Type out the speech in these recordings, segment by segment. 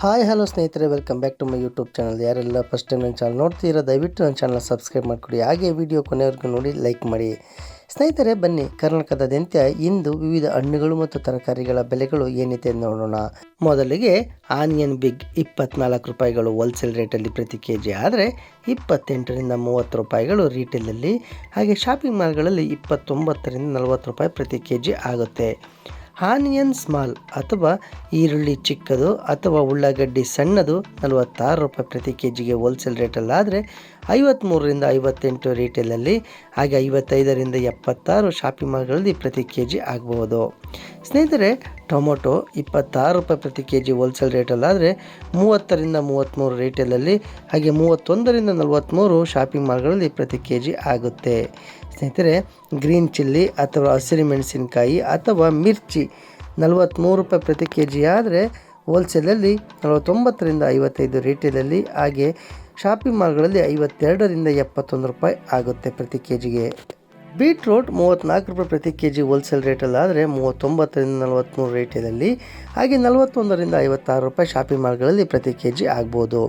Hi hello ಸ್ನೇಹಿತರೆ, welcome back to my YouTube channel. ಯಾರೆಲ್ಲ first time ನನ್ನ channel ನೋಡ್ತೀರಾ ದಯವಿಟ್ಟು ನನ್ನ ಚಾನಲ್ ಸಬ್ಸ್ಕ್ರೈಬ್ ಮಾಡಿಕೊಡಿ. ಹಾಗೆ ವಿಡಿಯೋ ಕೊನೆವರೆಗೂ ನೋಡಿ ಲೈಕ್ ಮಾಡಿ. ಸ್ನೇಹಿತರೆ ಬನ್ನಿ, ಕರ್ನಾಟಕದಾದ್ಯಂತ ಇಂದು ವಿವಿಧ ಹಣ್ಣುಗಳು ಮತ್ತು ತರಕಾರಿಗಳ ಬೆಲೆಗಳು ಏನಿದೆ ನೋಡೋಣ. ಮೊದಲಿಗೆ ಆನಿಯನ್ ಬಿಗ್ 24 ರೂಪಾಯಿಗಳು ಹೋಲ್ಸೇಲ್ ರೇಟಲ್ಲಿ ಪ್ರತಿ ಕೆಜಿ ಆದರೆ 28ರಿಂದ 30 ರೂಪಾಯಿಗಳು ರೀಟೇಲಲ್ಲಿ, ಹಾಗೆ ಶಾಪಿಂಗ್ ಮಾಲ್ಗಳಲ್ಲಿ 29ರಿಂದ 40 ರೂಪಾಯಿ ಪ್ರತಿ ಕೆಜಿ ಆಗುತ್ತೆ. ಆನಿಯನ್ ಸ್ಮಾಲ್ ಅಥವಾ ಈರುಳ್ಳಿ ಚಿಕ್ಕದು ಅಥವಾ ಉಳ್ಳಾಗಡ್ಡಿ ಸಣ್ಣದು 46 ರೂಪಾಯಿ ಪ್ರತಿ ಕೆಜಿಗೆ ಹೋಲ್ಸೇಲ್ ರೇಟಲ್ಲಾದರೆ 53ರಿಂದ 58 ರೀಟೇಲಲ್ಲಿ, ಹಾಗೆ 55ರಿಂದ 76 ಶಾಪಿಂಗ್ ಮಾಲ್ಗಳಲ್ಲಿ ಪ್ರತಿ ಕೆಜಿ ಆಗಬಹುದು. ಸ್ನೇಹಿತರೆ, ಟೊಮೊಟೊ 26 ರೂಪಾಯಿ ಪ್ರತಿ ಕೆಜಿ ಹೋಲ್ಸೇಲ್ ರೇಟಲ್ಲಾದರೆ 30ರಿಂದ 33 ರೀಟೇಲಲ್ಲಿ, ಹಾಗೆ 31ರಿಂದ 43 ಶಾಪಿಂಗ್ ಮಾಲ್ಗಳಲ್ಲಿ ಪ್ರತಿ ಕೆಜಿ ಆಗುತ್ತೆ. ಸ್ನೇಹಿತರೆ, ಗ್ರೀನ್ ಚಿಲ್ಲಿ ಅಥವಾ ಹಸಿರು ಮೆಣಸಿನಕಾಯಿ ಅಥವಾ ಮಿರ್ಚಿ 43 ರೂಪಾಯಿ ಪ್ರತಿ ಕೆಜಿ ಆದರೆ ಹೋಲ್ಸೇಲಲ್ಲಿ 49ರಿಂದ 55 ರೀಟೇಲಲ್ಲಿ, ಹಾಗೆ ಶಾಪಿಂಗ್ ಮಾಲ್ಗಳಲ್ಲಿ 52ರಿಂದ 71 ರೂಪಾಯಿ ಆಗುತ್ತೆ ಪ್ರತಿ ಕೆಜಿಗೆ. ಬೀಟ್ರೂಟ್ 34 ರೂಪಾಯಿ ಪ್ರತಿ ಕೆಜಿ ಹೋಲ್ಸೇಲ್ ರೇಟಲ್ಲಾದರೆ 39ರಿಂದ 43 ರೀಟೇಲಲ್ಲಿ, ಹಾಗೆ 41ರಿಂದ 56 ರೂಪಾಯಿ ಶಾಪಿಂಗ್ ಮಾಲ್ಗಳಲ್ಲಿ ಪ್ರತಿ ಕೆಜಿ ಆಗ್ಬೋದು.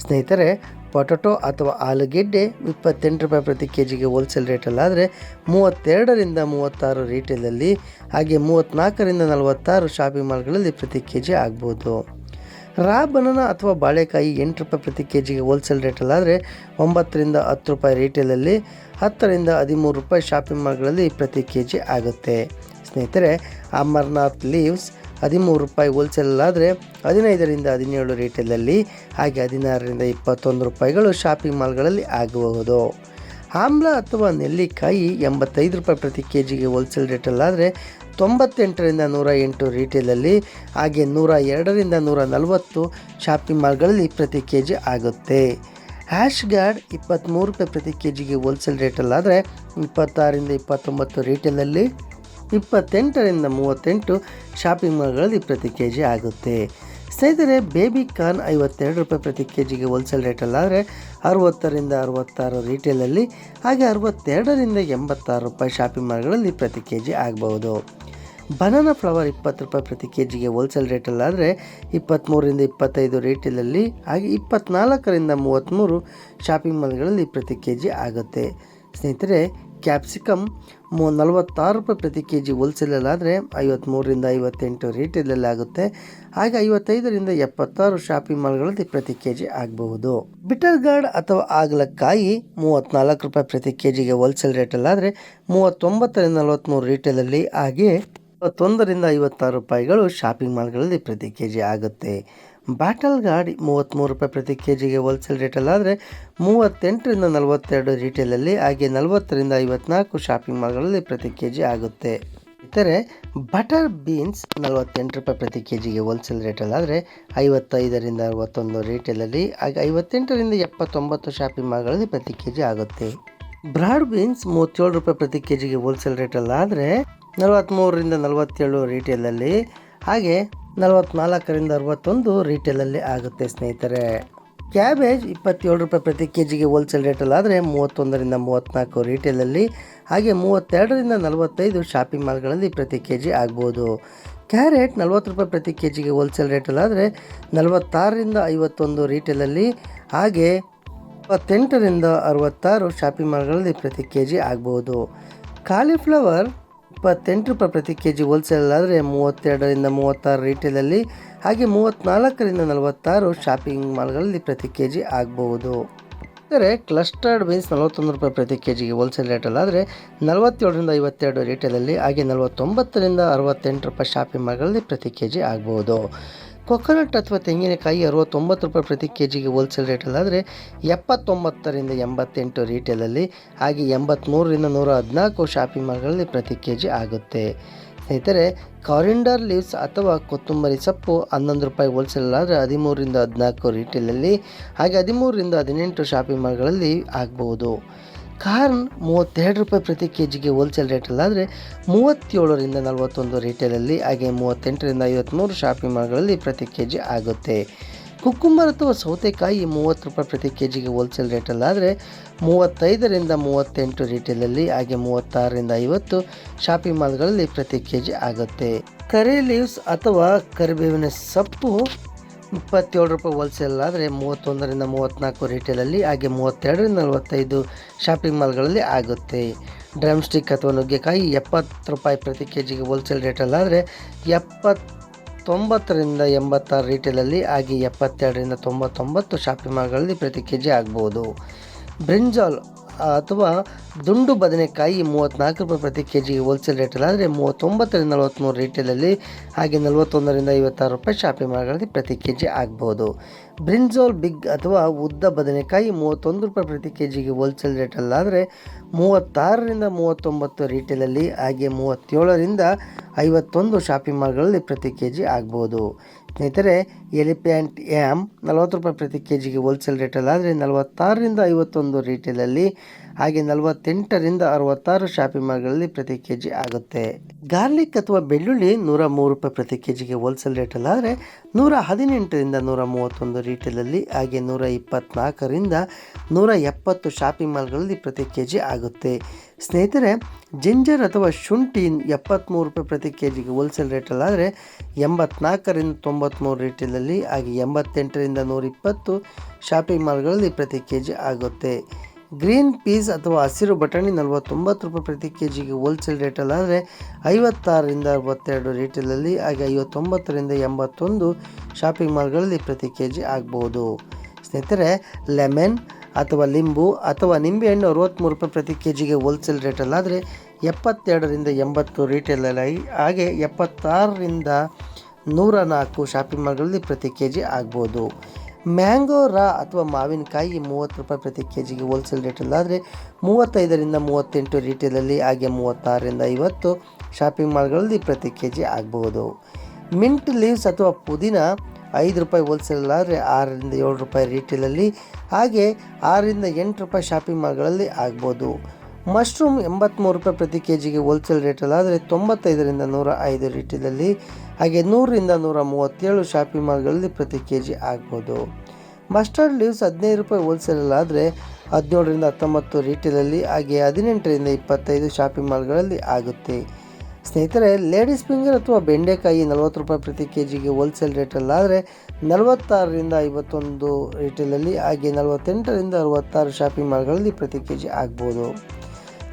ಸ್ನೇಹಿತರೆ, ಪೊಟೊಟೊ ಅಥವಾ ಆಲೂಗೆಡ್ಡೆ 28 ರೂಪಾಯಿ ಪ್ರತಿ ಕೆಜಿಗೆ ಹೋಲ್ಸೇಲ್ ರೇಟಲ್ಲಾದರೆ 32ರಿಂದ 36 ರೀಟೇಲಲ್ಲಿ, ಹಾಗೆ 34ರಿಂದ 46 ಶಾಪಿಂಗ್ ಮಾಲ್ಗಳಲ್ಲಿ ಪ್ರತಿ ಕೆಜಿ ಆಗ್ಬೋದು. ರಾ ಬನಾನಾ ಅಥವಾ ಬಾಳೆಕಾಯಿ 8 ರೂಪಾಯಿ ಪ್ರತಿ ಕೆಜಿಗೆ ಹೋಲ್ಸೇಲ್ ರೇಟಲ್ಲಾದರೆ 9ರಿಂದ 10 ರೂಪಾಯಿ ರೀಟೇಲಲ್ಲಿ, 10ರಿಂದ 13 ರೂಪಾಯಿ ಶಾಪಿಂಗ್ ಮಾಲ್ಗಳಲ್ಲಿ ಪ್ರತಿ ಕೆಜಿ ಆಗುತ್ತೆ. ಸ್ನೇಹಿತರೆ, ಅಮರ್ನಾಥ್ ಲೀವ್ಸ್ 13 ರೂಪಾಯಿ ಹೋಲ್ಸೇಲಲ್ಲಾದರೆ 15ರಿಂದ 17 ರೀಟೇಲಲ್ಲಿ, ಹಾಗೆ 16ರಿಂದ 21 ರೂಪಾಯಿಗಳು ಶಾಪಿಂಗ್ ಮಾಲ್ಗಳಲ್ಲಿ ಆಗಬಹುದು. ಆಮ್ಲ ಅಥವಾ ನೆಲ್ಲಿಕಾಯಿ 85 ರೂಪಾಯಿ ಪ್ರತಿ ಕೆಜಿಗೆ ಹೋಲ್ಸೇಲ್ ರೇಟಲ್ಲಾದರೆ 98ರಿಂದ 108 ರೀಟೇಲಲ್ಲಿ, ಹಾಗೆ 102ರಿಂದ 140 ಶಾಪಿಂಗ್ ಮಾಲ್ಗಳಲ್ಲಿ ಪ್ರತಿ ಕೆಜಿ ಆಗುತ್ತೆ. ಹ್ಯಾಶ್ ಗಾರ್ಡ್ 23 ರೂಪಾಯಿ ಪ್ರತಿ ಕೆಜಿಗೆ ಹೋಲ್ಸೇಲ್ ರೇಟಲ್ಲಾದರೆ 26ರಿಂದ 29 ರೀಟೇಲಲ್ಲಿ, 28ರಿಂದ 38 ಶಾಪಿಂಗ್ ಮಾಲ್ಗಳಲ್ಲಿ ಪ್ರತಿ ಕೆಜಿ ಆಗುತ್ತೆ. ಸ್ನೇಹಿತರೆ, ಬೇಬಿ ಕಾರ್ನ್ 52 ರೂಪಾಯಿ ಪ್ರತಿ ಕೆಜಿಗೆ ಹೋಲ್ಸೇಲ್ ರೇಟಲ್ಲಾದರೆ 60ರಿಂದ 66 ರೀಟೇಲಲ್ಲಿ, ಹಾಗೆ 62ರಿಂದ 86 ರೂಪಾಯಿ ಶಾಪಿಂಗ್ ಮಾಲ್ಗಳಲ್ಲಿ ಪ್ರತಿ ಕೆಜಿ ಆಗಬಹುದು. ಬನಾನಾ ಫ್ಲವರ್ 20 ರೂಪಾಯಿ ಪ್ರತಿ ಕೆಜಿಗೆ ಹೋಲ್ಸೇಲ್ ರೇಟಲ್ಲಾದರೆ 23ರಿಂದ 25 ರೀಟೇಲಲ್ಲಿ, ಹಾಗೆ 24ರಿಂದ 33 ಶಾಪಿಂಗ್ ಮಾಲ್ಗಳಲ್ಲಿ ಪ್ರತಿ ಕೆಜಿ ಆಗುತ್ತೆ. ಸ್ನೇಹಿತರೆ, ಕ್ಯಾಪ್ಸಿಕಮ್ 46 ರೂಪಾಯಿ ಪ್ರತಿ ಕೆಜಿ ಹೋಲ್ಸೇಲಲ್ಲಾದರೆ 53ರಿಂದ 58 ರೀಟೇಲಲ್ಲಿ ಆಗುತ್ತೆ, ಹಾಗೆ 55ರಿಂದ 76 ಶಾಪಿಂಗ್ ಮಾಲ್ಗಳಲ್ಲಿ ಪ್ರತಿ ಕೆಜಿ ಆಗಬಹುದು. ಬಿಟರ್ ಗಾರ್ಡ್ ಅಥವಾ ಹಾಗಲಕಾಯಿ 34 ರೂಪಾಯಿ ಪ್ರತಿ ಕೆಜಿಗೆ ಹೋಲ್ಸೇಲ್ ರೇಟಲ್ಲಾದರೆ 39ರಿಂದ 43 ರೀಟೇಲಲ್ಲಿ, ಹಾಗೆ 51ರಿಂದ 56 ರೂಪಾಯಿಗಳು ಶಾಪಿಂಗ್ ಮಾಲ್ಗಳಲ್ಲಿ ಪ್ರತಿ ಕೆಜಿ ಆಗುತ್ತೆ. ಬಾಟಲ್ ಗಾರ್ಡ್ 33 ರೂಪಾಯಿ ಪ್ರತಿ ಕೆಜಿಗೆ ಹೋಲ್ಸೇಲ್ ರೇಟಲ್ಲಾದರೆ 38ರಿಂದ 42 ರೀಟೇಲಲ್ಲಿ, ಹಾಗೆ 40ರಿಂದ 54 ಶಾಪಿಂಗ್ ಮಾಲ್ಗಳಲ್ಲಿ ಪ್ರತಿ ಕೆಜಿ ಆಗುತ್ತೆ. ಇತರೆ ಬಟರ್ ಬೀನ್ಸ್ 48 ರೂಪಾಯಿ ಪ್ರತಿ ಕೆಜಿಗೆ ಹೋಲ್ಸೇಲ್ ರೇಟಲ್ಲಾದರೆ 55ರಿಂದ 61 ರೀಟೇಲಲ್ಲಿ, ಹಾಗೆ 58ರಿಂದ 79 ಶಾಪಿಂಗ್ ಮಾಲ್ಗಳಲ್ಲಿ ಪ್ರತಿ ಕೆಜಿ ಆಗುತ್ತೆ. ಬ್ರಾಡ್ ಬೀನ್ಸ್ 37 ರೂಪಾಯಿ ಪ್ರತಿ ಕೆಜಿಗೆ ಹೋಲ್ಸೇಲ್ ರೇಟಲ್ಲಾದರೆ 43ರಿಂದ 47 ರೀಟೇಲಲ್ಲಿ, ಹಾಗೆ 44ರಿಂದ 61 ರೀಟೇಲಲ್ಲಿ ಆಗುತ್ತೆ. ಸ್ನೇಹಿತರೆ, ಕ್ಯಾಬೇಜ್ 27 ರೂಪಾಯಿ ಪ್ರತಿ ಕೆಜಿಗೆ ಹೋಲ್ಸೇಲ್ ರೇಟಲ್ಲಾದರೆ 31ರಿಂದ 34 ರೀಟೇಲಲ್ಲಿ, ಹಾಗೆ 32ರಿಂದ 45 ಶಾಪಿಂಗ್ ಮಾಲ್ಗಳಲ್ಲಿ ಪ್ರತಿ ಕೆಜಿ ಆಗ್ಬೋದು. ಕ್ಯಾರೆಟ್ 40 ರೂಪಾಯಿ ಪ್ರತಿ ಕೆಜಿಗೆ ಹೋಲ್ಸೇಲ್ ರೇಟಲ್ಲಾದರೆ 46ರಿಂದ 51 ರೀಟೇಲಲ್ಲಿ, ಹಾಗೆ 28ರಿಂದ 66 ಶಾಪಿಂಗ್ ಮಾಲ್ಗಳಲ್ಲಿ ಪ್ರತಿ ಕೆಜಿ ಆಗ್ಬೋದು. ಕಾಲಿಫ್ಲವರ್ 28 ರೂಪಾಯಿ ಪ್ರತಿ ಕೆಜಿ ಹೋಲ್ಸೇಲಲ್ಲಾದರೆ 32ರಿಂದ 36 ರೀಟೇಲಲ್ಲಿ, ಹಾಗೆ 34ರಿಂದ 46 ಶಾಪಿಂಗ್ ಮಾಲ್ಗಳಲ್ಲಿ ಪ್ರತಿ ಕೆಜಿ ಆಗಬಹುದು. ಅಂದರೆ ಕ್ಲಸ್ಟರ್ಡ್ ಬೀನ್ಸ್ 41 ರೂಪಾಯಿ ಪ್ರತಿ ಕೆಜಿಗೆ ಹೋಲ್ಸೇಲ್ ರೇಟಲ್ಲಾದರೆ 47ರಿಂದ 52 ರೀಟೇಲಲ್ಲಿ, ಹಾಗೆ 49ರಿಂದ 68 ರೂಪಾಯಿ ಶಾಪಿಂಗ್ ಮಾಲ್ಗಳಲ್ಲಿ ಪ್ರತಿ ಕೆಜಿ ಆಗಬಹುದು. ಕೊಕೊನಟ್ ಅಥವಾ ತೆಂಗಿನಕಾಯಿ 69 ರೂಪಾಯಿ ಪ್ರತಿ ಕೆಜಿಗೆ ಹೋಲ್ಸೇಲ್ ರೇಟಲ್ಲಾದರೆ 79ರಿಂದ 88 ರೀಟೇಲಲ್ಲಿ, ಹಾಗೆ 83ರಿಂದ 114 ಶಾಪಿಂಗ್ ಮಾಲ್ಗಳಲ್ಲಿ ಪ್ರತಿ ಕೆಜಿ ಆಗುತ್ತೆ. ಸ್ನೇಹಿತರೆ, ಕಾರಿಂಡರ್ ಲೀವ್ಸ್ ಅಥವಾ ಕೊತ್ತಂಬರಿ ಸೊಪ್ಪು 11 ರೂಪಾಯಿ ಹೋಲ್ಸೇಲಲ್ಲಾದರೆ 13ರಿಂದ 14 ರೀಟೇಲಲ್ಲಿ, ಹಾಗೆ 13ರಿಂದ 18 ಶಾಪಿಂಗ್ ಮಾಲ್ಗಳಲ್ಲಿ ಆಗಬಹುದು. ಕಾರ್ನ್ 32 ರೂಪಾಯಿ ಪ್ರತಿ ಕೆಜಿಗೆ ಹೋಲ್ಸೇಲ್ ರೇಟಲ್ಲಾದರೆ 37ರಿಂದ 41 ರೀಟೇಲಲ್ಲಿ, ಹಾಗೆ 38ರಿಂದ 53 ಶಾಪಿಂಗ್ ಮಾಲ್ಗಳಲ್ಲಿ ಪ್ರತಿ ಕೆಜಿ ಆಗುತ್ತೆ. ಕುಕ್ಕುಂಬರ್ ಅಥವಾ ಸೌತೆಕಾಯಿ 30 ರೂಪಾಯಿ ಪ್ರತಿ ಕೆಜಿಗೆ ಹೋಲ್ಸೇಲ್ ರೇಟಲ್ಲಾದರೆ 35ರಿಂದ 38 ರೀಟೇಲಲ್ಲಿ, ಹಾಗೆ 36ರಿಂದ 50 ಶಾಪಿಂಗ್ ಮಾಲ್ಗಳಲ್ಲಿ ಪ್ರತಿ ಕೆಜಿ ಆಗುತ್ತೆ. ಕರಿ ಲೀವ್ಸ್ ಅಥವಾ ಕರಿಬೇವಿನ ಸೊಪ್ಪು ರೂಪಾಯಿ ಹೋಲ್ಸೇಲ್ ಆದರೆ 31ರಿಂದ 34 ರೀಟೇಲಲ್ಲಿ, ಹಾಗೆ 32ರಿಂದ 45 ಶಾಪಿಂಗ್ ಮಾಲ್ಗಳಲ್ಲಿ ಆಗುತ್ತೆ. ಡ್ರಮ್ ಸ್ಟಿಕ್ ಅಥವಾ ನುಗ್ಗೆಕಾಯಿ 70 ರೂಪಾಯಿ ಪ್ರತಿ ಕೆ ಜಿಗೆ ಹೋಲ್ಸೇಲ್ ರೇಟಲ್ಲಾದರೆ 79ರಿಂದ 86 ರೀಟೇಲಲ್ಲಿ, ಹಾಗೆ 72ರಿಂದ 99 ಶಾಪಿಂಗ್ ಮಾಲ್ಗಳಲ್ಲಿ ಪ್ರತಿ ಕೆ ಜಿ ಆಗ್ಬೋದು. ಬ್ರಿಂಜಾಲ್ ಅಥವಾ ದುಂಡು ಬದನೆಕಾಯಿ 34 ರೂಪಾಯಿ ಪ್ರತಿ ಕೆ ಜಿಗೆ ಹೋಲ್ಸೇಲ್ ರೇಟಲ್ಲಾದರೆ 39ರಿಂದ 43 ರೀಟೇಲಲ್ಲಿ, ಹಾಗೆ 41ರಿಂದ 56 ರೂಪಾಯಿ ಶಾಪಿಂಗ್ ಮಾಲ್ಗಳಲ್ಲಿ ಪ್ರತಿ ಕೆ ಜಿ ಆಗ್ಬೋದು. ಬ್ರಿಂಜಾಲ್ ಬಿಗ್ ಅಥವಾ ಉದ್ದ ಬದನೆಕಾಯಿ 31 ರೂಪಾಯಿ ಪ್ರತಿ ಕೆ ಜಿಗೆ ಹೋಲ್ಸೇಲ್ ರೇಟಲ್ಲಾದರೆ 36ರಿಂದ 39 ರೀಟೇಲಲ್ಲಿ, ಹಾಗೆ 37ರಿಂದ 51 ಶಾಪಿಂಗ್ ಮಾಲ್ಗಳಲ್ಲಿ ಪ್ರತಿ ಕೆ ಜಿ ಆಗ್ಬೋದು. ಸ್ನೇಹಿತರೆ, ಎಲಿಫೆಂಟ್ ಆ್ಯಮ್ 40 ರೂಪಾಯಿ ಪ್ರತಿ ಕೆ ಜಿಗೆ ಹೋಲ್ಸೇಲ್ ರೇಟಲ್ಲಾದರೆ 46ರಿಂದ 51 ರೀಟೇಲಲ್ಲಿ, ಹಾಗೆ 48ರಿಂದ 66 ಶಾಪಿಂಗ್ ಮಾಲ್ಗಳಲ್ಲಿ ಪ್ರತಿ ಕೆ ಜಿ ಆಗುತ್ತೆ. ಗಾರ್ಲಿಕ್ ಅಥವಾ ಬೆಳ್ಳುಳ್ಳಿ 103 ರೂಪಾಯಿ ಪ್ರತಿ ಕೆ ಜಿಗೆ ಹೋಲ್ಸೇಲ್ ರೇಟಲ್ಲಾದರೆ 118ರಿಂದ 131 ರೀಟೇಲಲ್ಲಿ, ಹಾಗೆ 124ರಿಂದ 170 ಶಾಪಿಂಗ್ ಮಾಲ್ಗಳಲ್ಲಿ ಪ್ರತಿ ಕೆ ಜಿ ಆಗುತ್ತೆ. ಸ್ನೇಹಿತರೆ, ಜಿಂಜರ್ ಅಥವಾ ಶುಂಠಿ 73 ರೂಪಾಯಿ ಪ್ರತಿ ಕೆ ಜಿಗೆ ಹೋಲ್ಸೇಲ್ ರೇಟಲ್ಲಾದರೆ 84ರಿಂದ 93 ರೀಟೇಲಲ್ಲಿ, ಹಾಗೆ 88ರಿಂದ 120 ಶಾಪಿಂಗ್ ಮಾಲ್ಗಳಲ್ಲಿ ಪ್ರತಿ ಕೆ ಜಿ ಆಗುತ್ತೆ. ಗ್ರೀನ್ ಪೀಸ್ ಅಥವಾ ಹಸಿರು ಬಟಾಣಿ 49 ರೂಪಾಯಿ ಪ್ರತಿ ಕೆ ಜಿಗೆ ಹೋಲ್ಸೇಲ್ ರೇಟಲ್ಲಾದರೆ 56ರಿಂದ 62 ರೀಟೇಲಲ್ಲಿ, ಹಾಗೆ 59ರಿಂದ 81 ಶಾಪಿಂಗ್ ಮಾಲ್ಗಳಲ್ಲಿ ಪ್ರತಿ ಕೆ ಜಿ ಆಗ್ಬೋದು. ಸ್ನೇಹಿತರೆ, ಲೆಮನ್ ಅಥವಾ ಲಿಂಬು ಅಥವಾ ನಿಂಬೆಹಣ್ಣು 63 ರೂಪಾಯಿ ಪ್ರತಿ ಕೆ ಜಿಗೆ ಹೋಲ್ಸೇಲ್ ರೇಟಲ್ಲಾದರೆ 72ರಿಂದ 80 ರೀಟೇಲಲ್ಲಿ, ಹಾಗೆ 76ರಿಂದ 104 ಶಾಪಿಂಗ್ ಮಾಲ್ಗಳಲ್ಲಿ ಪ್ರತಿ ಕೆ ಜಿ ಆಗ್ಬೋದು. ಮ್ಯಾಂಗೋ ರಾ ಅಥವಾ ಮಾವಿನಕಾಯಿ 30 ರೂಪಾಯಿ ಪ್ರತಿ ಕೆ ಜಿಗೆ ಹೋಲ್ಸೇಲ್ ರೇಟಲ್ಲಾದರೆ 35ರಿಂದ 38 ರೀಟೇಲಲ್ಲಿ, ಹಾಗೆ 36ರಿಂದ 50 ಶಾಪಿಂಗ್ ಮಾಲ್ಗಳಲ್ಲಿ ಪ್ರತಿ ಕೆ ಜಿ ಆಗ್ಬೋದು. ಮಿಂಟ್ ಲೀವ್ಸ್ ಅಥವಾ ಪುದೀನ 5 ರೂಪಾಯಿ ಹೋಲ್ಸೇಲ್ ಆದರೆ 6ರಿಂದ 7 ರೂಪಾಯಿ ರೀಟೇಲಲ್ಲಿ, ಹಾಗೆ 6ರಿಂದ 8 ರೂಪಾಯಿ ಶಾಪಿಂಗ್ ಮಾಲ್ಗಳಲ್ಲಿ ಆಗ್ಬೋದು. ಮಶ್ರೂಮ್ 83 ರೂಪಾಯಿ ಪ್ರತಿ ಕೆ ಜಿಗೆ ಹೋಲ್ಸೇಲ್ ರೇಟಲ್ಲಾದರೆ 95ರಿಂದ 105 ರೀಟೇಲಲ್ಲಿ, ಹಾಗೆ 100ರಿಂದ 137 ಶಾಪಿಂಗ್ ಮಾಲ್ಗಳಲ್ಲಿ ಪ್ರತಿ ಕೆ ಜಿ ಆಗ್ಬೋದು. ಮಸ್ಟರ್ಡ್ ಲೀವ್ಸ್ 15 ರೂಪಾಯಿ ಹೋಲ್ಸೇಲಲ್ಲಾದರೆ 17ರಿಂದ 19 ರೀಟೇಲಲ್ಲಿ, ಹಾಗೆ 18ರಿಂದ 25 ಶಾಪಿಂಗ್ ಮಾಲ್ಗಳಲ್ಲಿ ಆಗುತ್ತೆ. ಸ್ನೇಹಿತರೆ, ಲೇಡೀಸ್ ಫಿಂಗರ್ ಅಥವಾ ಬೆಂಡೆಕಾಯಿ 40 ರೂಪಾಯಿ ಪ್ರತಿ ಕೆ ಜಿಗೆ ಹೋಲ್ಸೇಲ್ ರೇಟಲ್ಲಾದರೆ 46ರಿಂದ 51 ರೀಟೇಲಲ್ಲಿ, ಹಾಗೆ 48ರಿಂದ 66 ಶಾಪಿಂಗ್ ಮಾಲ್ಗಳಲ್ಲಿ ಪ್ರತಿ ಕೆ ಜಿ ಆಗ್ಬೋದು.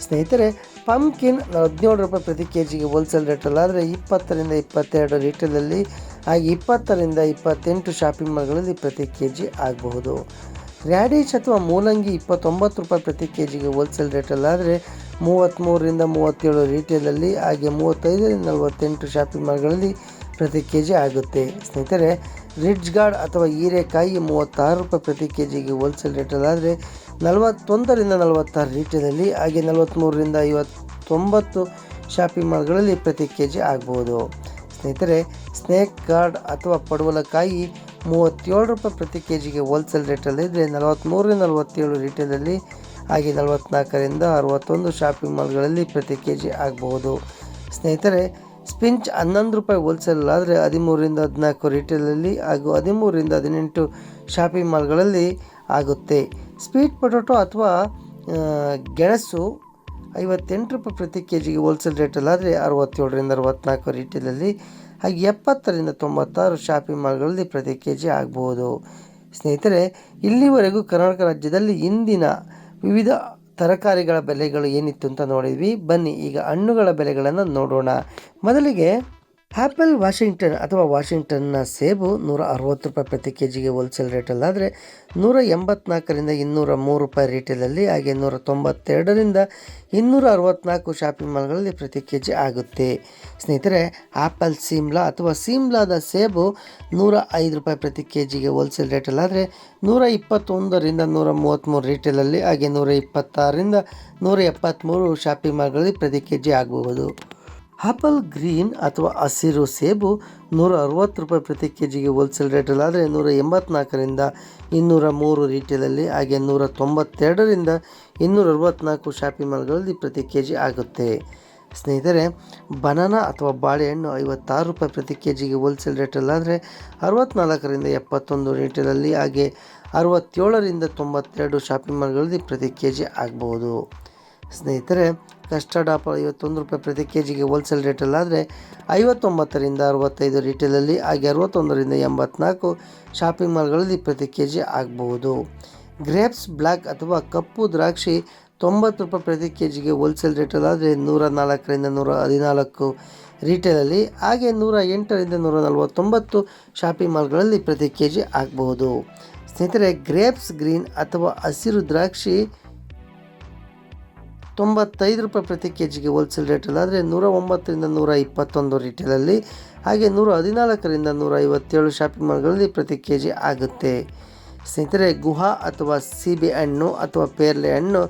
ಸ್ನೇಹಿತರೆ, ಪಂಪ್ಕಿನ್ 17 ರೂಪಾಯಿ ಪ್ರತಿ ಕೆ ಜಿಗೆ ಹೋಲ್ಸೇಲ್ ರೇಟಲ್ಲಾದರೆ 20ರಿಂದ 22 ರೀಟೇಲಲ್ಲಿ, ಹಾಗೆ 20ರಿಂದ 28 ಶಾಪಿಂಗ್ ಮಾಲ್ಗಳಲ್ಲಿ ಪ್ರತಿ ಕೆ ಜಿ ಆಗಬಹುದು. ರ್ಯಾಡಿಶ್ ಅಥವಾ ಮೂಲಂಗಿ 29 ರೂಪಾಯಿ ಪ್ರತಿ ಕೆ ಜಿಗೆ ಹೋಲ್ಸೇಲ್ ರೇಟಲ್ಲಾದರೆ 33ರಿಂದ 37 ರೀಟೇಲಲ್ಲಿ, ಹಾಗೆ 35ರಿಂದ 48 ಶಾಪಿಂಗ್ ಮಾಲ್ಗಳಲ್ಲಿ ಪ್ರತಿ ಕೆ ಜಿ ಆಗುತ್ತೆ. ಸ್ನೇಹಿತರೆ, ರಿಡ್ಜ್ ಗಾರ್ಡ್ ಅಥವಾ ಹೀರೆಕಾಯಿ 36 ರೂಪಾಯಿ ಪ್ರತಿ ಕೆ ಜಿಗೆ ಹೋಲ್ಸೇಲ್ ರೇಟಲ್ಲಾದರೆ 41ರಿಂದ 46 ರೀಟೇಲಲ್ಲಿ, ಹಾಗೆ 43ರಿಂದ 59 ಶಾಪಿಂಗ್ ಮಾಲ್ಗಳಲ್ಲಿ ಪ್ರತಿ ಕೆ ಜಿ ಆಗ್ಬೋದು. ಸ್ನೇಹಿತರೆ, ಸ್ನೇಕ್ ಗಾರ್ಡ್ ಅಥವಾ ಪಡವಲಕಾಯಿ 37 ರೂಪಾಯಿ ಪ್ರತಿ ಕೆ ಜಿಗೆ ಹೋಲ್ಸೇಲ್ ರೇಟಲ್ಲಿದ್ದರೆ 43ರಿಂದ 47 ರೀಟೇಲಲ್ಲಿ, ಹಾಗೆ 44ರಿಂದ 61 ಶಾಪಿಂಗ್ ಮಾಲ್ಗಳಲ್ಲಿ ಪ್ರತಿ ಕೆ ಜಿ ಆಗಬಹುದು. ಸ್ನೇಹಿತರೆ, ಸ್ಪಿಂಚ್ 11 ರೂಪಾಯಿ ಹೋಲ್ಸೇಲ್ ಆದರೆ 13ರಿಂದ 14 ರೀಟೇಲಲ್ಲಿ, ಹಾಗೂ 13ರಿಂದ 18 ಶಾಪಿಂಗ್ ಮಾಲ್ಗಳಲ್ಲಿ ಆಗುತ್ತೆ. ಸ್ವೀಟ್ ಪೊಟೊಟೊ ಅಥವಾ ಗೆಣಸು 58 ರೂಪಾಯಿ ಪ್ರತಿ ಕೆ ಜಿಗೆ ಹೋಲ್ಸೇಲ್ ರೇಟಲ್ಲಾದರೆ 67ರಿಂದ 64 ರೀಟೇಲಲ್ಲಿ, ಹಾಗೆ 70ರಿಂದ 96 ಶಾಪಿಂಗ್ ಮಾಲ್ಗಳಲ್ಲಿ ಪ್ರತಿ ಕೆ ಜಿ ಆಗ್ಬೋದು. ಸ್ನೇಹಿತರೆ, ಇಲ್ಲಿವರೆಗೂ ಕರ್ನಾಟಕ ರಾಜ್ಯದಲ್ಲಿ ಇಂದಿನ ವಿವಿಧ ತರಕಾರಿಗಳ ಬೆಲೆಗಳು ಏನಿತ್ತು ಅಂತ ನೋಡಿದ್ವಿ. ಬನ್ನಿ ಈಗ ಹಣ್ಣುಗಳ ಬೆಲೆಗಳನ್ನು ನೋಡೋಣ. ಮೊದಲಿಗೆ ಆ್ಯಪಲ್ ವಾಷಿಂಗ್ಟನ್ ಅಥವಾ ವಾಷಿಂಗ್ಟನ್ನ ಸೇಬು 160 ರೂಪಾಯಿ ಪ್ರತಿ ಕೆ ಜಿಗೆ ಹೋಲ್ಸೇಲ್ ರೇಟಲ್ಲಾದರೆ 184ರಿಂದ 203 ರೂಪಾಯಿ ರೀಟೇಲಲ್ಲಿ, ಹಾಗೆ 192ರಿಂದ 264 ಶಾಪಿಂಗ್ ಮಾಲ್ಗಳಲ್ಲಿ ಪ್ರತಿ ಕೆ ಜಿ ಆಗುತ್ತೆ. ಸ್ನೇಹಿತರೆ, ಆ್ಯಪಲ್ ಸಿಮ್ಲಾ ಅಥವಾ ಸಿಮ್ಲಾದ ಸೇಬು 105 ರೂಪಾಯಿ ಪ್ರತಿ ಕೆ ಜಿಗೆ ಹೋಲ್ಸೇಲ್ ರೇಟಲ್ಲಾದರೆ 121ರಿಂದ 133 ರೀಟೇಲಲ್ಲಿ, ಹಾಗೆ 126ರಿಂದ 173 ಶಾಪಿಂಗ್ ಮಾಲ್ಗಳಲ್ಲಿ ಪ್ರತಿ ಕೆ ಜಿ ಆಗಬಹುದು. ಆಪಲ್ ಗ್ರೀನ್ ಅಥವಾ ಹಸಿರು ಸೇಬು 160 ರೂಪಾಯಿ ಪ್ರತಿ ಕೆ ಜಿಗೆ ಹೋಲ್ಸೇಲ್ ರೇಟಲ್ಲಾದರೆ 184ರಿಂದ 203 ರೀಟೇಲಲ್ಲಿ, ಹಾಗೆ 192ರಿಂದ 264 ಶಾಪಿಂಗ್ ಮಾಲ್ಗಳಲ್ಲಿ ಪ್ರತಿ ಕೆ ಜಿ ಆಗುತ್ತೆ. ಸ್ನೇಹಿತರೆ, ಬನಾನಾ ಅಥವಾ ಬಾಳೆಹಣ್ಣು 56 ರೂಪಾಯಿ ಪ್ರತಿ ಕೆ ಜಿಗೆ ಹೋಲ್ಸೇಲ್ ರೇಟಲ್ಲಾದರೆ 64ರಿಂದ 71 ರೀಟೇಲಲ್ಲಿ, ಹಾಗೆ 67ರಿಂದ 92 ಶಾಪಿಂಗ್ ಮಾಲ್ಗಳಲ್ಲಿ ಪ್ರತಿ ಕೆ ಜಿ ಆಗಬಹುದು. ಸ್ನೇಹಿತರೆ, ಕಸ್ಟರ್ಡ್ ಆಪಲ್ 51 ರೂಪಾಯಿ ಪ್ರತಿ ಕೆ ಜಿಗೆ ಹೋಲ್ಸೇಲ್ ರೇಟಲ್ಲಾದರೆ 59ರಿಂದ 65 ರೀಟೇಲಲ್ಲಿ, ಹಾಗೆ 61ರಿಂದ 84 ಶಾಪಿಂಗ್ ಮಾಲ್ಗಳಲ್ಲಿ ಪ್ರತಿ ಕೆ ಜಿ ಆಗಬಹುದು. ಗ್ರೇಪ್ಸ್ ಬ್ಲ್ಯಾಕ್ ಅಥವಾ ಕಪ್ಪು ದ್ರಾಕ್ಷಿ 90 ರೂಪಾಯಿ ಪ್ರತಿ ಕೆ ಜಿಗೆ ಹೋಲ್ಸೇಲ್ ರೇಟಲ್ಲಾದರೆ 104ರಿಂದ 114 ರೀಟೇಲಲ್ಲಿ, ಹಾಗೆ 108ರಿಂದ 149 ಶಾಪಿಂಗ್ ಮಾಲ್ಗಳಲ್ಲಿ ಪ್ರತಿ ಕೆ ಜಿ ಆಗಬಹುದು. ಸ್ನೇಹಿತರೆ, ಗ್ರೇಪ್ಸ್ ಗ್ರೀನ್ ಅಥವಾ ಹಸಿರು ದ್ರಾಕ್ಷಿ 95 ರೂಪಾಯಿ ಪ್ರತಿ ಕೆ ಜಿಗೆ ಹೋಲ್ಸೇಲ್ ರೇಟಲ್ಲಾದರೆ 109ರಿಂದ 121 ರೀಟೇಲಲ್ಲಿ, ಹಾಗೆ 114ರಿಂದ 157 ಶಾಪಿಂಗ್ ಮಾಲ್ಗಳಲ್ಲಿ ಪ್ರತಿ ಕೆ ಜಿ ಆಗುತ್ತೆ. ಸ್ನೇಹಿತರೆ, ಗುಹಾ ಅಥವಾ ಸೀಬೆ ಹಣ್ಣು ಅಥವಾ ಪೇರ್ಲೆ ಹಣ್ಣು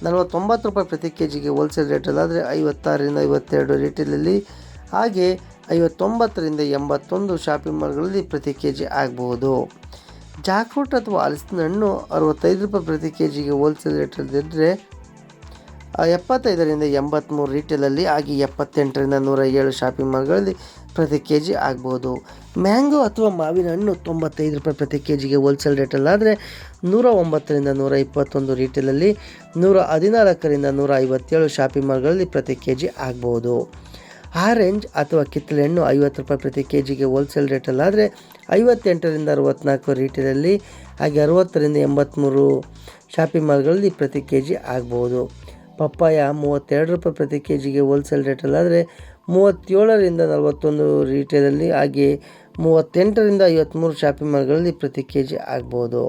49 ರೂಪಾಯಿ ಪ್ರತಿ ಕೆ ಜಿಗೆ ಹೋಲ್ಸೇಲ್ ರೇಟಲ್ಲಾದರೆ 56ರಿಂದ 52 ರೀಟೇಲಲ್ಲಿ, ಹಾಗೆ 59ರಿಂದ 81 ಶಾಪಿಂಗ್ ಮಾಲ್ಗಳಲ್ಲಿ ಪ್ರತಿ ಕೆ ಜಿ ಆಗಬಹುದು. ಜಾಕ್ಫ್ರೂಟ್ ಅಥವಾ ಹಲಸಿನ ಹಣ್ಣು 65 ರೂಪಾಯಿ ಪ್ರತಿ ಕೆ ಜಿಗೆ ಹೋಲ್ಸೇಲ್ ರೇಟಲ್ಲಿದ್ದರೆ 75ರಿಂದ 83 ರೀಟೇಲಲ್ಲಿ, ಹಾಗೆ 78ರಿಂದ 107 ಶಾಪಿಂಗ್ ಮಾಲ್ಗಳಲ್ಲಿ ಪ್ರತಿ ಕೆ ಜಿ ಆಗ್ಬೋದು. ಮ್ಯಾಂಗೋ ಅಥವಾ ಮಾವಿನ ಹಣ್ಣು 95 ರೂಪಾಯಿ ಪ್ರತಿ ಕೆ ಜಿಗೆ ಹೋಲ್ಸೇಲ್ ರೇಟಲ್ಲಾದರೆ 109ರಿಂದ 121 ರೀಟೇಲಲ್ಲಿ, 114ರಿಂದ 157 ಶಾಪಿಂಗ್ ಮಾಲ್ಗಳಲ್ಲಿ ಪ್ರತಿ ಕೆ ಜಿ ಆಗ್ಬೋದು. ಆರೆಂಜ್ ಅಥವಾ ಕಿತ್ತಳೆ ಹಣ್ಣು 50 ರೂಪಾಯಿ ಪ್ರತಿ ಕೆ ಜಿಗೆ ಹೋಲ್ಸೇಲ್ ರೇಟಲ್ಲಾದರೆ 58ರಿಂದ 64 ರೀಟೇಲಲ್ಲಿ, ಹಾಗೆ 60ರಿಂದ 83 ಶಾಪಿಂಗ್ ಮಾಲ್ಗಳಲ್ಲಿ ಪ್ರತಿ ಕೆ ಜಿ ಆಗ್ಬೋದು. ಪಪ್ಪಾಯ 32 ರೂಪಾಯಿ ಪ್ರತಿ ಕೆ ಜಿಗೆ ಹೋಲ್ಸೇಲ್ ರೇಟಲ್ಲಾದರೆ 37ರಿಂದ 41 ರೀಟೇಲಲ್ಲಿ, ಹಾಗೆ 38ರಿಂದ 53 ಶಾಪಿಂಗ್ ಮಾಲ್ಗಳಲ್ಲಿ ಪ್ರತಿ ಕೆ ಜಿ ಆಗ್ಬೋದು.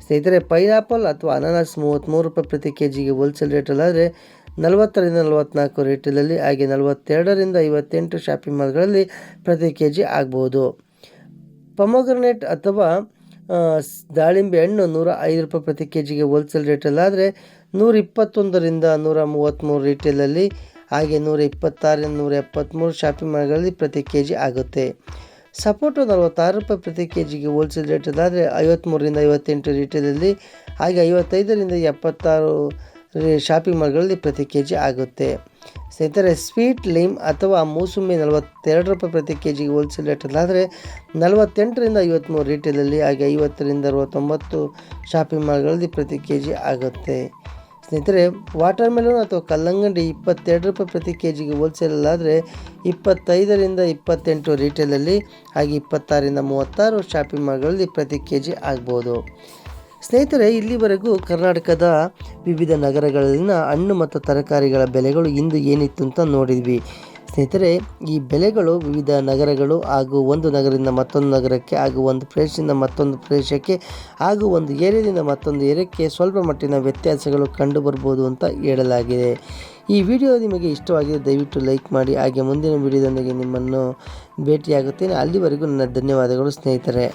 ಸ್ನೇಹಿತರೆ, ಪೈನಾಪಲ್ ಅಥವಾ ಅನಾನಸ್ 33 ರೂಪಾಯಿ ಪ್ರತಿ ಕೆ ಜಿಗೆ ಹೋಲ್ಸೇಲ್ ರೇಟಲ್ಲಾದರೆ 40ರಿಂದ 44 ರೀಟೇಲಲ್ಲಿ, ಹಾಗೆ 42ರಿಂದ 58 ಶಾಪಿಂಗ್ ಮಾಲ್ಗಳಲ್ಲಿ ಪ್ರತಿ ಕೆ ಜಿ ಆಗ್ಬೋದು. ಪೊಮೊಗ್ರನೇಟ್ ಅಥವಾ ದಾಳಿಂಬೆ ಹಣ್ಣು 105 ರೂಪಾಯಿ ಪ್ರತಿ ಕೆ ಜಿಗೆ ಹೋಲ್ಸೇಲ್ ರೇಟಲ್ಲಾದರೆ 121ರಿಂದ 133 ರೀಟೇಲಲ್ಲಿ, ಹಾಗೆ 126ರಿಂದ 173 ಶಾಪಿಂಗ್ ಮಾಲ್ಗಳಲ್ಲಿ ಪ್ರತಿ ಕೆ ಜಿ ಆಗುತ್ತೆ. ಸಪೋಟೊ 46 ರೂಪಾಯಿ ಪ್ರತಿ ಕೆ ಜಿಗೆ ಹೋಲ್ಸೇಲ್ ರೇಟಲ್ಲಾದರೆ 53ರಿಂದ 58 ರೀಟೇಲಲ್ಲಿ, ಹಾಗೆ 55ರಿಂದ 76 ಶಾಪಿಂಗ್ ಮಾಲ್ಗಳಲ್ಲಿ ಪ್ರತಿ ಕೆ ಜಿ ಆಗುತ್ತೆ. ಸ್ನೇಹಿತರೆ, ಸ್ವೀಟ್ ಲೈಮ್ ಅಥವಾ ಮೂಸಂಬಿ 42 ರೂಪಾಯಿ ಪ್ರತಿ ಕೆ ಜಿಗೆ ಹೋಲ್ಸೇಲ್ ರೇಟಲ್ಲಾದರೆ 48ರಿಂದ 53 ರೀಟೇಲಲ್ಲಿ, ಹಾಗೆ 50ರಿಂದ 69 ಶಾಪಿಂಗ್ ಮಾಲ್ಗಳಲ್ಲಿ ಪ್ರತಿ ಕೆ ಜಿ ಆಗುತ್ತೆ. ಸ್ನೇಹಿತರೆ, ವಾಟರ್ ಮೆಲನ್ ಅಥವಾ ಕಲ್ಲಂಗಡಿ 22 ರೂಪಾಯಿ ಪ್ರತಿ ಕೆ ಜಿಗೆ ಹೋಲ್ಸೇಲಲ್ಲಾದರೆ 25ರಿಂದ 28 ರೀಟೇಲಲ್ಲಿ, ಹಾಗೆ 26ರಿಂದ 36 ಶಾಪಿಂಗ್ ಮಾಲ್ಗಳಲ್ಲಿ ಪ್ರತಿ ಕೆ ಜಿ ಆಗ್ಬೋದು. ಸ್ನೇಹಿತರೆ, ಇಲ್ಲಿವರೆಗೂ ಕರ್ನಾಟಕದ ವಿವಿಧ ನಗರಗಳಲ್ಲಿನ ಹಣ್ಣು ಮತ್ತು ತರಕಾರಿಗಳ ಬೆಲೆಗಳು ಇಂದು ಏನಿತ್ತು ಅಂತ ನೋಡಿದ್ವಿ. ಸ್ನೇಹಿತರೆ, ಈ ಬೆಲೆಗಳು ವಿವಿಧ ನಗರಗಳು ಹಾಗೂ ಒಂದು ನಗರದಿಂದ ಮತ್ತೊಂದು ನಗರಕ್ಕೆ, ಹಾಗೂ ಒಂದು ಪ್ರದೇಶದಿಂದ ಮತ್ತೊಂದು ಪ್ರದೇಶಕ್ಕೆ, ಹಾಗೂ ಒಂದು ಏರಿಯಾದಿಂದ ಮತ್ತೊಂದು ಏರಿಯಾಕ್ಕೆ ಸ್ವಲ್ಪ ಮಟ್ಟಿನ ವ್ಯತ್ಯಾಸಗಳು ಕಂಡು ಬರ್ಬೋದು ಅಂತ ಹೇಳಲಾಗಿದೆ. ಈ ವಿಡಿಯೋ ನಿಮಗೆ ಇಷ್ಟವಾಗಿದೆ ದಯವಿಟ್ಟು ಲೈಕ್ ಮಾಡಿ, ಹಾಗೆ ಮುಂದಿನ ವಿಡಿಯೋದೊಂದಿಗೆ ನಿಮ್ಮನ್ನು ಭೇಟಿಯಾಗುತ್ತೇನೆ. ಅಲ್ಲಿವರೆಗೂ ನನ್ನ ಧನ್ಯವಾದಗಳು ಸ್ನೇಹಿತರೆ.